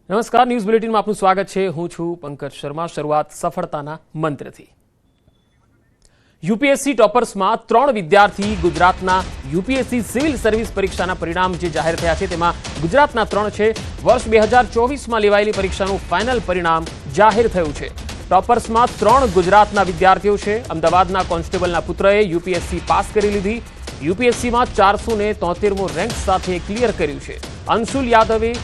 નમસ્કાર, ન્યૂઝ બુલેટિનમાં આપનું સ્વાગત છે। હું છું પંકજ શર્મા। શરૂઆત સફળતાના મંત્રથી। યુપીએસસી ટોપર્સમાં 3 વિદ્યાર્થી ગુજરાતના યુપીએસસી સિવિલ સર્વિસ પરીક્ષાના પરિણામ જે જાહેર થયા છે તેમાં ગુજરાતના 3 છે। વર્ષ 2024માં લેવાયેલી પરીક્ષાનું ફાઇનલ પરિણામ જાહેર થયું છે। ટોપર્સમાં 3 ગુજરાતના વિદ્યાર્થીઓ છે। અમદાવાદના કોન્સ્ટેબલના પુત્રએ યુપીએસસી પાસ કરી લીધી। યુપીએસસીમાં 473મો રેન્ક સાથે ક્લિયર કર્યું છે। અંશુલ યાદવે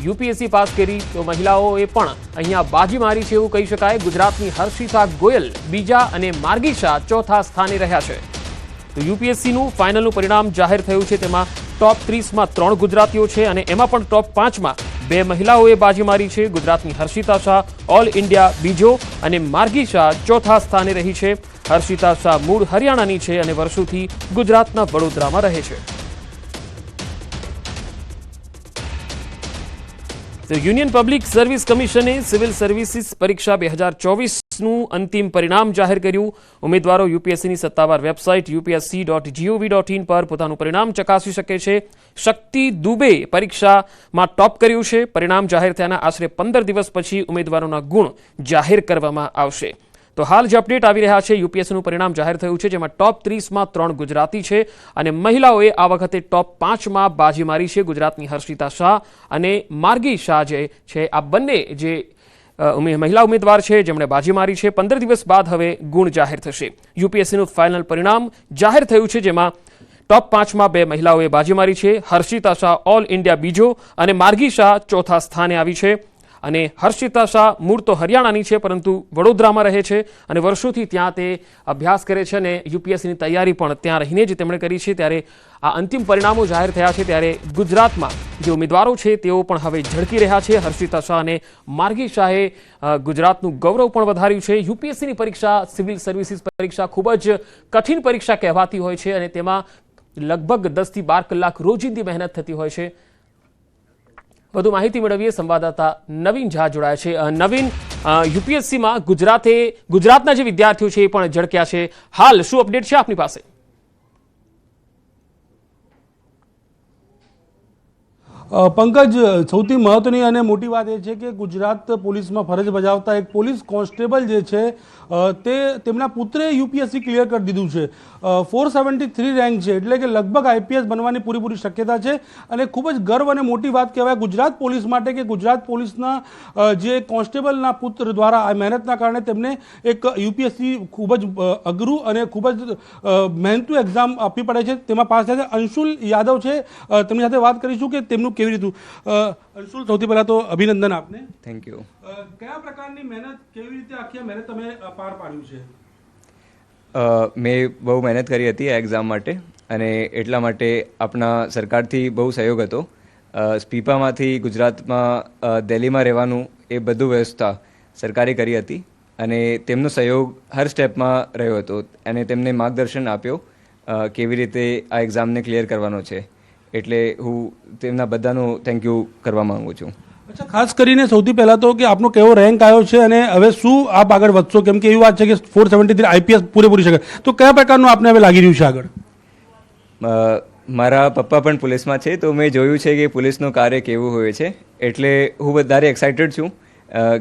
यूपीएससी पास करी तो महिलाओं पण अहींया बाजी मारी छे एवुं कही शकाय। गुजरातनी हर्षिता गोयल बीजा अने मार्गी शाह चौथा स्थाने रह्या छे। तो यूपीएससी નું ફાઇનલનું પરિણામ જાહેર થયું છે। તેમાં ટોપ 30માં 3 ગુજરાતીઓ છે અને એમાં પણ ટોપ 5માં 2 મહિલાઓએ બાજી મારી છે। ગુજરાતની હર્ષિતા શાહ ઓલ ઇન્ડિયા બીજો અને માર્ગી શાહ ચોથા સ્થાને રહી છે। હર્ષિતા શાહ મૂળ હરિયાણાની છે અને વર્ષોથી ગુજરાતના વડોદરામાં રહે છે। तो यूनियन पब्लिक सर्विस कमिशने सिविल सर्विसेस परीक्षा 2024નું અંતિમ પરિણામ જાહેર કર્યું। ઉમેદવારો યુપીએસસીની સત્તાવાર વેબસાઇટ upsc.gov.in પર પોતાનું પરિણામ ચકાસી શકે છે। શક્તિ દુબે પરીક્ષામાં ટોપ કર્યું છે। પરિણામ જાહેર થયાના આશરે 15 દિવસ પછી ઉમેદવારોના ગુણ જાહેર કરવામાં આવશે। तो हाल जो अपडेट આવી રહ્યા છે યુપીએસસીનું પરિણામ જાહેર થયું છે જેમાં ટોપ 30માં 3 ગુજરાતી છે અને મહિલાઓએ આ વખતે ટોપ 5માં બાજી મારી છે। ગુજરાતની હર્ષિતા શાહ અને માર્ગી શાહ જે છે આ બંને જે મહિલા ઉમેદવાર છે જેમણે બાજી મારી છે। 15 દિવસ બાદ હવે ગુણ જાહેર થશે। યુપીએસસીનું ફાઇનલ પરિણામ જાહેર થયું છે જેમાં ટોપ 5માં 2 મહિલાઓએ બાજી મારી છે। હર્ષિતા શાહ ઓલ ઇન્ડિયા બીજો અને માર્ગી શાહ ચોથા સ્થાને આવી છે। અને હર્ષિતા શાહ મૂળ તો હરિયાણાની છે પરંતુ વડોદરામાં રહે છે અને વર્ષોથી ત્યાં તે અભ્યાસ કરે છે અને યુપીએસસીની તૈયારી પણ ત્યાં રહીને જ તેમણે કરી છે। ત્યારે આ અંતિમ પરિણામો જાહેર થયા છે ત્યારે ગુજરાતમાં જે ઉમેદવારો છે તેઓ પણ હવે ઝળકી રહ્યા છે। હર્ષિતા શાહ અને માર્ગી શાહે ગુજરાતનું ગૌરવ પણ વધાર્યું છે। યુપીએસસીની પરીક્ષા સિવિલ સર્વિસીસ પરીક્ષા ખૂબ જ કઠિન પરીક્ષા કહેવાતી હોય છે અને તેમાં લગભગ 10 થી 12 કલાક રોજિંદી મહેનત થતી હોય છે। વધુ માહિતી મેળવીએ। સંવાદદાતા નવીન ઝા જોડાયા છે। નવીન, યુપીએસસીમાં ગુજરાતના જે વિદ્યાર્થીઓ છે એ પણ ઝળક્યા છે। હાલ શું અપડેટ છે આપની પાસે? પંકજ, સૌથી મહત્વની અને મોટી વાત એ છે કે ગુજરાત પોલીસમાં ફરજ બજાવતા એક પોલીસ કોન્સ્ટેબલ જે છે તેમના પુત્રે યુપીએસસી ક્લિયર કરી દીધું છે। 473 રેન્ક છે એટલે કે લગભગ આઈપીએસ બનવાની પૂરી શક્યતા છે અને ખૂબ જ ગર્વ અને મોટી વાત કહેવાય ગુજરાત પોલીસ માટે કે ગુજરાત પોલીસના જે કોન્સ્ટેબલના પુત્ર દ્વારા આ મહેનતના કારણે તેમને એક યુપીએસસી ખૂબ જ અઘરું અને ખૂબ જ મહેનતુ એક્ઝામ આપવી પડે છે તેમાં પાસ થયા છે। અંશુલ યાદવ છે, તેમની સાથે વાત કરીશું કે તેમનું કેવી રીતું। અંશુલ, સૌથી પહેલા તો અભિનંદન આપને। Thank you. કયા પ્રકારની મહેનત, કેવી રીતે આખી મહેનત તમે પાર પાડ્યું છે? મેં બહુ મહેનત કરી હતી આ એક્ઝામ માટે અને એટલા માટે આપણા સરકારથી બહુ સહયોગ હતો। સ્પીપામાંથી ગુજરાતમાં દિલ્હીમાં રહેવાનું એ બધું વ્યવસ્થા સરકારે કરી હતી અને તેમનો સહયોગ હર સ્ટેપમાં રહ્યો હતો અને તેમને માર્ગદર્શન આપ્યો કેવી રીતે આ એક્ઝામને ક્લિયર કરવાનો છે। એટલે હું તેમના બધાનો થેન્ક યુ કરવા માંગુ છું। અચ્છા, ખાસ કરીને સૌથી પહેલાં તો કે આપનો કેવો રેન્ક આવ્યો છે અને હવે શું આપ આગળ વધશો, કેમ કે એવી વાત છે કે 473 આઈપીએસ પૂરેપૂરી શકે, તો કયા પ્રકારનું આપને હવે લાગી રહ્યું છે આગળ? મારા પપ્પા પણ પોલીસમાં છે તો મેં જોયું છે કે પોલીસનું કાર્ય કેવું હોય છે એટલે હું વધારે એક્સાઇટેડ છું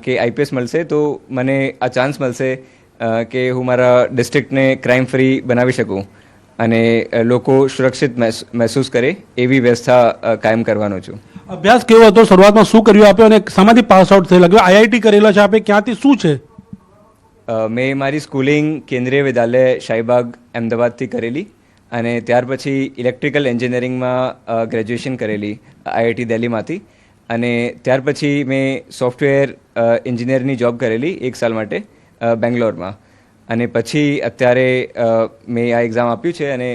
કે આઈપીએસ મળશે તો મને આ ચાન્સ મળશે કે હું મારા ડિસ્ટ્રિક્ટને ક્રાઇમ ફ્રી બનાવી શકું અને લોકો સુરક્ષિત મહેસૂસ કરે એવી વ્યવસ્થા કાયમ કરવાનો છું। અભ્યાસ કેવો હતો, શરૂઆતમાં શું કર્યું આપે અને શામાંથી પાસ આઉટ થયેલા, આઈઆઈટી કરેલા છે આપે, ક્યાંથી શું છે? મેં મારી સ્કૂલિંગ કેન્દ્રીય વિદ્યાલય શાહીબાગ અમદાવાદથી કરેલી અને ત્યાર પછી ઇલેક્ટ્રિકલ એન્જિનિયરિંગમાં ગ્રેજ્યુએશન કરેલી આઈઆઈટી દિલ્હીમાંથી અને ત્યાર પછી મેં સોફ્ટવેર એન્જિનિયરની જોબ કરેલી 1 સાલ માટે બેંગ્લોરમાં અને પછી અત્યારે મેં આ એક્ઝામ આપ્યું છે અને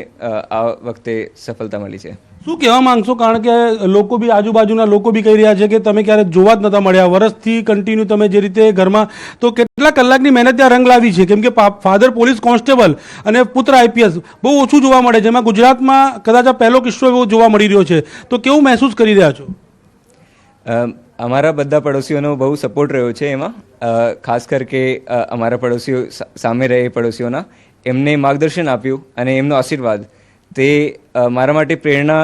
આ વખતે સફળતા મળી છે। શું કહેવા માંગશો, કારણ કે લોકો બી આજુબાજુના લોકો બી કહી રહ્યા છે કે તમે ક્યારે જોવા જ નતા મળ્યા, વર્ષથી કન્ટિન્યુ તમે જે રીતે ઘરમાં, તો કેટલા કલાકની મહેનત ત્યાં રંગ લાવી છે, કેમ કે ફાધર પોલીસ કોન્સ્ટેબલ અને પુત્ર આઈપીએસ બહુ ઓછું જોવા મળે, જેમાં ગુજરાતમાં કદાચ આ પહેલો કિસ્સો એવો જોવા મળી રહ્યો છે, તો કેવું મહેસૂસ કરી રહ્યા છો? અમારા બધા પડોશીઓનો બહુ સપોર્ટ રહ્યો છે એમાં, ખાસ કરકે અમારા પડોશીઓ સામે રહે પડોશીઓના એમને માર્ગદર્શન આપ્યું અને એમનો આશીર્વાદ તે મારા માટે પ્રેરણા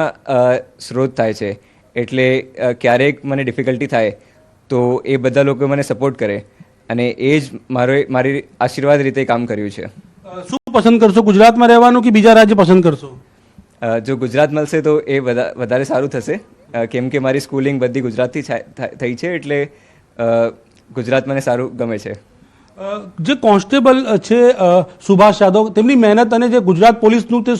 સ્ત્રોત થાય છે। એટલે ક્યારેક મને ડિફિકલ્ટી થાય તો એ બધા લોકો મને સપોર્ટ કરે અને એ જ મારી આશીર્વાદ રીતે કામ કર્યું છે. શું પસંદ કરશો, ગુજરાતમાં રહેવાનું કે બીજા રાજ્ય પસંદ કરશો? જો ગુજરાત મળશે તો એ વધારે સારું થશે, કેમ કે મારી સ્કૂલિંગ બધી ગુજરાતથી થઈ છે, એટલે ગુજરાત મને સારું ગમે છે. જે કોન્સ્ટેબલ છે સુભાષ યાદવ, તેમની મહેનત અને જે ગુજરાત પોલીસનું તે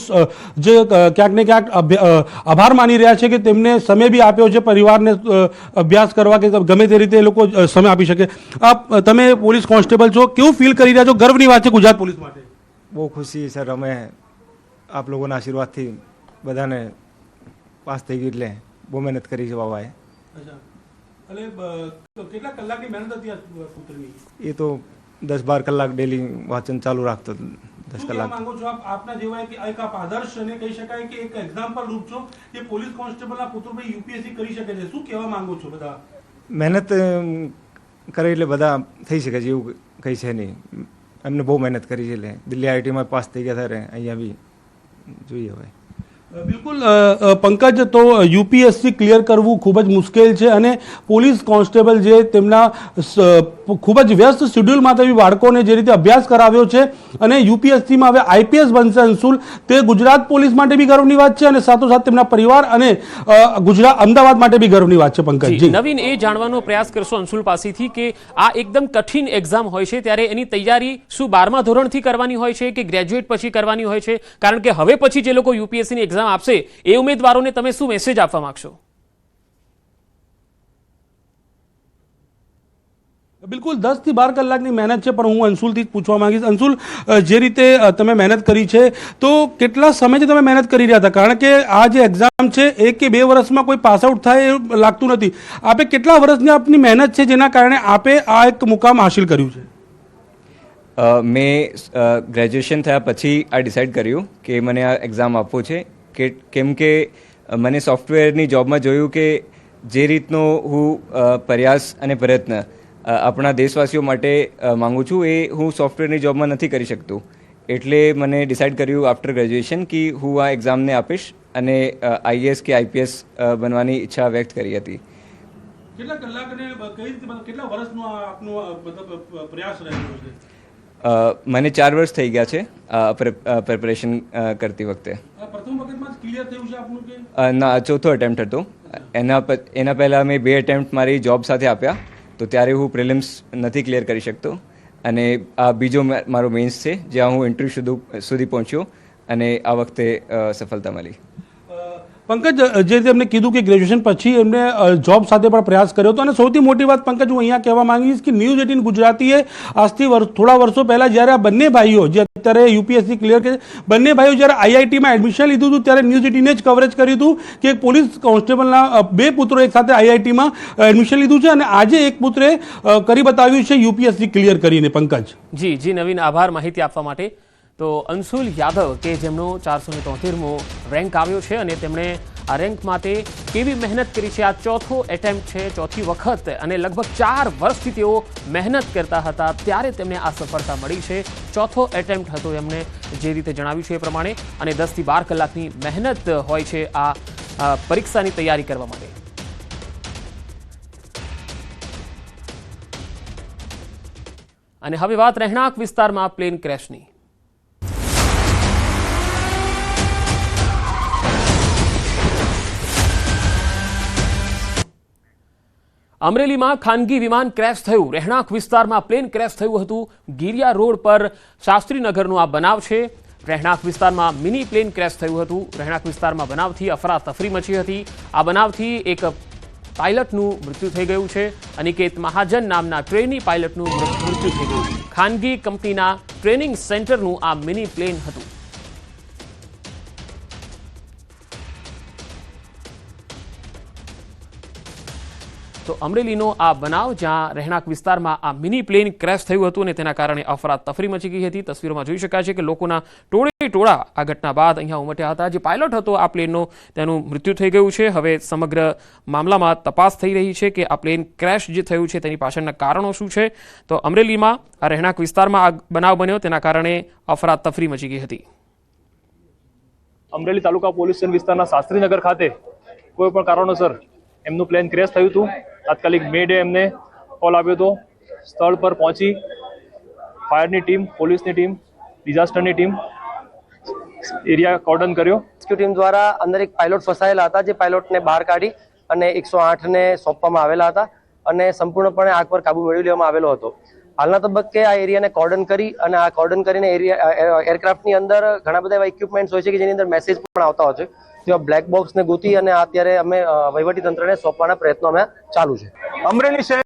જે ક્યાંક ને ક્યાંક આભાર માની રહ્યા છે કે તેમને સમય બી આપ્યો છે પરિવારને અભ્યાસ કરવા કે ગમે તે રીતે એ લોકો સમય આપી શકે. તમે પોલીસ કોન્સ્ટેબલ છો, કેવું ફીલ કરી રહ્યા છો? ગર્વની વાત છે ગુજરાત પોલીસ માટે. બહુ ખુશી સર, અમે આપ લોકોના આશીર્વાદથી બધાને પાસ થઈ ગયું, એટલે બહુ મહેનત કરી છે બાબાએ. કેટલા કલાકની મહેનત હતી આ પુત્રની? એ તો 10-12 કલાક ડેલી વાંચન ચાલુ રાખતો. 10 કલાક. માંગો છો આપ આપના જેવા એક આપ આદર્શ અને કહી શકાય કે એક એક્ઝામ્પલ રૂપ છો કે પોલીસ કોન્સ્ટેબલના પુત્ર ભાઈ યુપીએસસી કરી શકે છે. શું કહેવા માંગો છો? બધા મહેનત કરે એટલે બધા થઈ શકે છે એવું કંઈ છે નહીં. એમને બહુ મહેનત કરી છે, એટલે દિલ્હી આઈઆઈટીમાં પાસ થઈ ગયા ત્યારે અહીંયા બી જોઈએ હવે. બિલકુલ પંકજ, તો યુપીએસસી ક્લિયર કરવું ખૂબ જ મુશ્કેલ છે અને પોલીસ કોન્સ્ટેબલ જે તેમના ખૂબ જ વ્યસ્ત શેડ્યુલમાં તેવી બાળકોને જે રીતે અભ્યાસ કરાવ્યો છે અને યુપીએસસીમાં હવે આઈપીએસ બનશે અંશુલ, તે ગુજરાત પોલીસ માટે બી ગર્વની વાત છે અને સાથોસાથ તેમના પરિવાર અને અમદાવાદ માટે બી ગર્વની વાત છે. પંકજ, નવીન, એ જાણવાનો પ્રયાસ કરશો અંશુલ પાસેથી કે આ એકદમ કઠિન એક્ઝામ હોય છે, ત્યારે એની તૈયારી શું 12મા ધોરણથી કરવાની હોય છે કે ગ્રેજ્યુએટ પછી કરવાની હોય છે? કારણ કે હવે પછી જે લોકો યુપીએસસીની એક્ઝામ આપશે એ ઉમેદવારોને તમે શું મેસેજ આપવા માંગશો? બિલકુલ 10 થી 12 કલાકની મહેનત છે, પણ હું અંશુલથી જ પૂછવા માંગીશ. અંશુલ, જે રીતે તમે મહેનત કરી છે, તો કેટલા સમયથી તમે મહેનત કરી રહ્યા હતા? કારણ કે આ જે એક્ઝામ છે 1 કે 2 વર્ષમાં કોઈ પાસ આઉટ થાય એવું લાગતું નથી. આપે કેટલા વર્ષની આપની મહેનત છે જેના કારણે આપે આ એક મુકામ હાસિલ કર્યું છે? મેં ગ્રેજ્યુએશન થયા પછી આ ડિસાઇડ કર્યું કે મને આ એક્ઝામ આપવું છે, કેમ કે મને સોફ્ટવેરની જોબમાં જોયું કે જે રીતનો હું પ્રયાસ અને પ્રયત્ન આપણા દેશવાસીઓ માટે માંગુ છું એ હું સોફ્ટવેરની જોબમાં નથી કરી શકતું. એટલે મને ડિસાઇડ કર્યું આફ્ટર ગ્રેજ્યુએશન કે હું આ એક્ઝામને આપીશ અને આઈએએસ કે આઈપીએસ બનવાની ઈચ્છા વ્યક્ત કરી હતી. કેટલા કલાક અને કઈ રીતે કેટલા વર્ષનો આપનો પ્રયાસ રહેલો છે? મને 4 વર્ષ થઈ ગયા છે પ્રિપરેશન કરતી વખતે. પ્રથમ વખતમાં ક્લિયર થયું છે આપનું કે ના, ચોથો એટેમ્પ્ટ હતો. એના પહેલાં મેં 2 એટેમ્પ્ટ મારી જોબ સાથે આપ્યા, તો ત્યારે હું પ્રિલિમ્સ નથી ક્લિયર કરી શકતો અને આ બીજો મારો મેઇન્સ છે જ્યાં હું ઇન્ટરવ્યૂ સુધી પહોંચ્યો અને આ વખતે સફળતા મળી. પંકજ, જે તેમને કીધું કે ગ્રેજ્યુએશન પછી એમને જોબ સાથે પણ પ્રયાસ કર્યો હતો અને સૌથી મોટી વાત પંકજ હું અહીંયા કહેવા માંગીશ કે ન્યૂઝ 18 ગુજરાતીએ આજથી થોડા વર્ષો પહેલાં જ્યારે આ બંને ભાઈઓ જે અત્યારે યુપીએસસી ક્લિયર કરે, બંને ભાઈઓ જ્યારે આઈઆઈટીમાં એડમિશન લીધું હતું ત્યારે ન્યૂઝ 18એ જ કવરેજ કર્યું હતું કે એક પોલીસ કોન્સ્ટેબલના 2 પુત્રો એક સાથે આઈઆઈટીમાં એડમિશન લીધું છે અને આજે એક પુત્રે કરી બતાવ્યું છે યુપીએસસી ક્લિયર કરીને. પંકજ, જી નવીન, આભાર માહિતી આપવા માટે. તો અંશુલ યાદવ કે જેમનો 473મો રેન્ક આવ્યો છે અને તેમણે આ રેન્ક માટે કેવી મહેનત કરી છે, આ ચોથો એટેમ્પ્ટ છે, ચોથી વખત, અને લગભગ 4 વર્ષથી તેઓ મહેનત કરતા હતા ત્યારે તેમને આ સફળતા મળી છે. ચોથો એટેમ્પ્ટ હતો એમને જે રીતે જણાવ્યું છે એ પ્રમાણે, અને 10 થી 12 કલાકની મહેનત હોય છે આ પરીક્ષાની તૈયારી કરવા માટે. અને હવે વાત રહેણાંક વિસ્તારમાં પ્લેન ક્રેશની. અમરેલીમાં ખાનગી વિમાન ક્રેશ થયું. રહેણાંક વિસ્તારમાં પ્લેન ક્રેશ થયું હતું. ગિરિયા રોડ પર શાસ્ત્રીનગરનો આ બનાવ છે. રહેણાંક વિસ્તારમાં મિની પ્લેન ક્રેશ થયું હતું. રહેણાંક વિસ્તારમાં બનાવથી અફરાતફરી મચી હતી. આ બનાવથી એક પાયલટનું મૃત્યુ થઈ ગયું છે. અનિકેત મહાજન નામના ટ્રેની પાયલટનું મૃત્યુ થઈ ગયું. ખાનગી કંપનીના ટ્રેનિંગ સેન્ટરનું આ મિની પ્લેન હતું. તો અમરેલીનો આ બનાવ જ્યાં રહેણાંક વિસ્તારમાં આ મિની પ્લેન ક્રેશ થયું હતું અને તેના કારણે અફરાતફરી મચી ગઈ હતી. તસવીરોમાં જોઈ શકાય છે કે લોકોના ટોળા આ ઘટના બાદ અહીંયા ઉમટ્યા હતા. જે પાયલટ હતો આ પ્લેનનો, તેનું મૃત્યુ થઈ ગયું છે. હવે સમગ્ર મામલામાં તપાસ થઈ રહી છે કે આ પ્લેન ક્રેશ જે થયું છે તેની પાછળના કારણો શું છે. તો અમરેલીમાં આ રહેણાંક વિસ્તારમાં આ બનાવ બન્યો તેના કારણે અફરાતફરી મચી ગઈ હતી. અમરેલી તાલુકા પોલીસ સ્ટેશન વિસ્તારના શાસ્ત્રીનગર ખાતે કોઈ પણ કારણોસર એમનું પ્લેન ક્રેશ થયું હતું. તાત્કાલિક મે ડે એમને કોલ આપ્યો હતો. સ્થળ પર પહોંચી ફાયરની ટીમ, પોલીસની ટીમ, ડિઝાસ્ટરની ટીમ એરિયા કોર્ડન કર્યો. રેસ્ક્યુ ટીમ દ્વારા અંદર એક પાયલોટ ફસાયેલા હતા, જે પાયલોટને બહાર કાઢી અને 108ને સોંપવામાં આવેલા હતા અને સંપૂર્ણપણે આગ પર કાબુ મેળવી લેવામાં આવેલો હતો. હાલના તબક્કે આ એરિયાને કોર્ડન કરી અને આ કોર્ડન કરીને એરક્રાફ્ટની અંદર ઘણા બધા એવા ઇક્વિપમેન્ટ્સ હોય છે કે જેની અંદર મેસેજ પણ આવતા હોય છે. તેવા બ્લેક બોક્સને ગોતી અને અત્યારે અમે વહીવટી તંત્રને સોંપવાના પ્રયત્નો અમે ચાલુ છે. અમરેલી શહેર